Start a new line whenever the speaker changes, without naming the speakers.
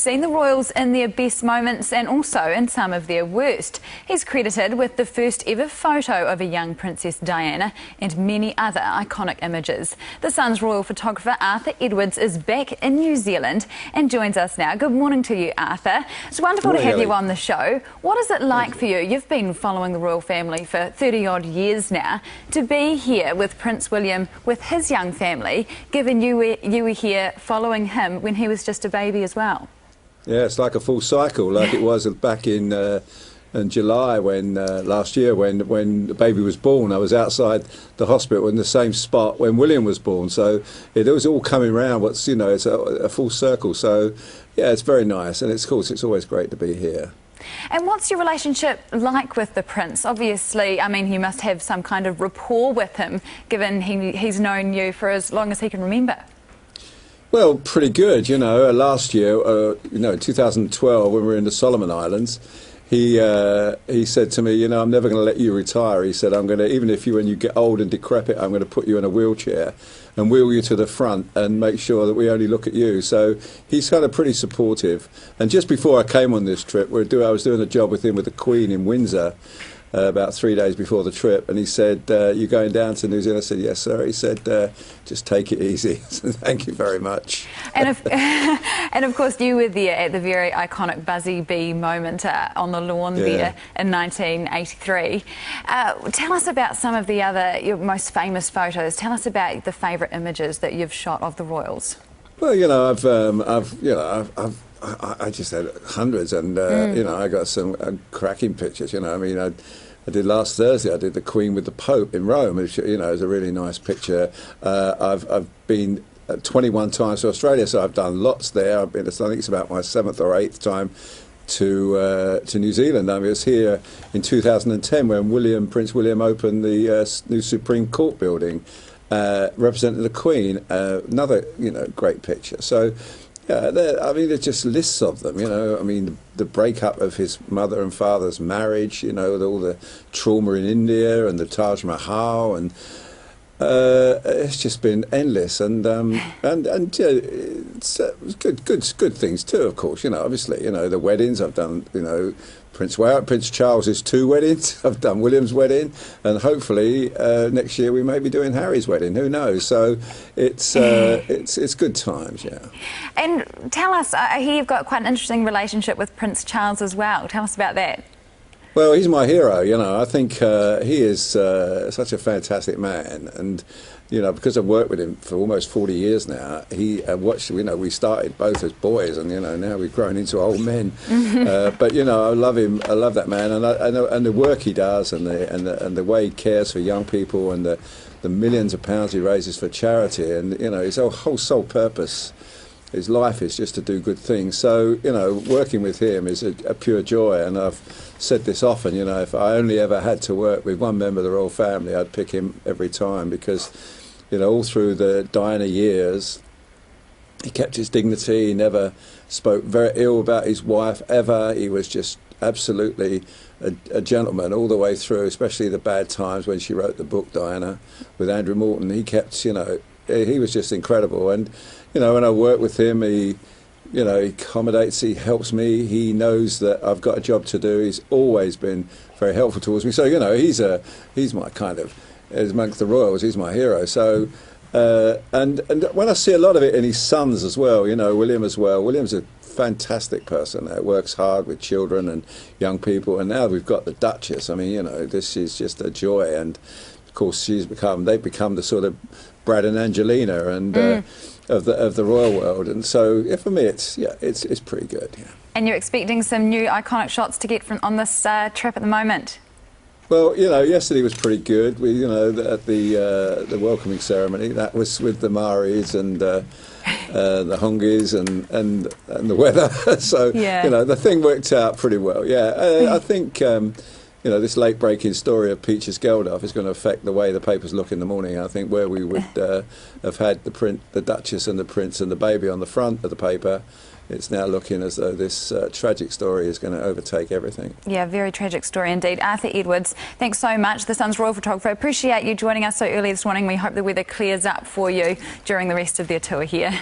Seen the royals in their best moments and also in some of their worst. He's credited with the first ever photo of a young Princess Diana and many other iconic images. The Sun's royal photographer Arthur Edwards is back in New Zealand and joins us now. Good morning to you, Arthur. It's wonderful to have you on the show. What is it like for you? You've been following the royal family for 30 odd years now, to be here with Prince William with his young family, given you were here following him when he was just a baby as well.
Yeah, it's like a full cycle, like it was back in July when last year when the baby was born. I was outside the hospital in the same spot when William was born. So it was all coming round. It's a full circle. So yeah, it's very nice, and of course it's always great to be here.
And what's your relationship like with the Prince? Obviously, I mean, you must have some kind of rapport with him, given he's known you for as long as he can remember.
Well, pretty good, Last year, 2012, when we were in the Solomon Islands, he said to me, I'm never going to let you retire. He said, even if when you get old and decrepit, I'm going to put you in a wheelchair and wheel you to the front and make sure that we only look at you. So he's kind of pretty supportive. And just before I came on this trip, I was doing a job with him with the Queen in Windsor, about 3 days before the trip, and he said, "You're going down to New Zealand?" I said, "Yes, sir." He said, "Just take it easy." I said, "Thank you very much."
And of course, you were there at the very iconic Buzzy Bee moment on the lawn there in 1983. Tell us about some of your most famous photos. Tell us about the favourite images that you've shot of the royals.
Well, I just had hundreds, and I got some cracking pictures. I did last Thursday. I did the Queen with the Pope in Rome, which is a really nice picture. I've been 21 times to Australia, so I've done lots there. I think it's about my 7th or 8th time to New Zealand. I was here in 2010 when Prince William opened the new Supreme Court building, representing the Queen. Another great picture. So. There's just lists of them, the breakup of his mother and father's marriage, all the trauma in India and the Taj Mahal, and it's just been endless, and it's good things too, of course, obviously, the weddings I've done, Prince Charles's 2 weddings. I've done William's wedding, and hopefully next year we may be doing Harry's wedding. Who knows? So it's good times, yeah.
And tell us, I hear you've got quite an interesting relationship with Prince Charles as well. Tell us about that.
Well, he's my hero. I think he is such a fantastic man, and because I've worked with him for almost 40 years now, he watched. We started both as boys, and now we've grown into old men. But I love him. I love that man, and the work he does, and the way he cares for young people, and the millions of pounds he raises for charity, and his whole sole purpose. His life is just to do good things. So, working with him is a pure joy. And I've said this often, if I only ever had to work with one member of the royal family, I'd pick him every time, because, all through the Diana years, he kept his dignity. He never spoke very ill about his wife, ever. He was just absolutely a gentleman all the way through, especially the bad times when she wrote the book, Diana, with Andrew Morton. He kept, he was just incredible. And, when I work with him, he accommodates, he helps me, he knows that I've got a job to do. He's always been very helpful towards me. So, he's my kind of, as amongst the royals, he's my hero. So, and when I see a lot of it in his sons as well, William as well. William's a fantastic person that works hard with children and young people. And now we've got the Duchess. I mean, this is just a joy. And, of course, they've become the sort of Brad and Angelina and of the royal world, and so for me it's pretty good. Yeah. And
you're expecting some new iconic shots to get on this trip at the moment.
Well, yesterday was pretty good. We, at the welcoming ceremony, that was with the Maoris and the Hongis and the weather. So the thing worked out pretty well. Yeah, I think. This late-breaking story of Peaches Geldof is going to affect the way the papers look in the morning. I think where we would have had the Duchess and the Prince and the baby on the front of the paper, it's now looking as though this tragic story is going to overtake everything. Yeah, very tragic story indeed. Arthur Edwards, thanks so much. The Sun's royal photographer. Appreciate you joining us so early this morning. We hope the weather clears up for you during the rest of their tour here.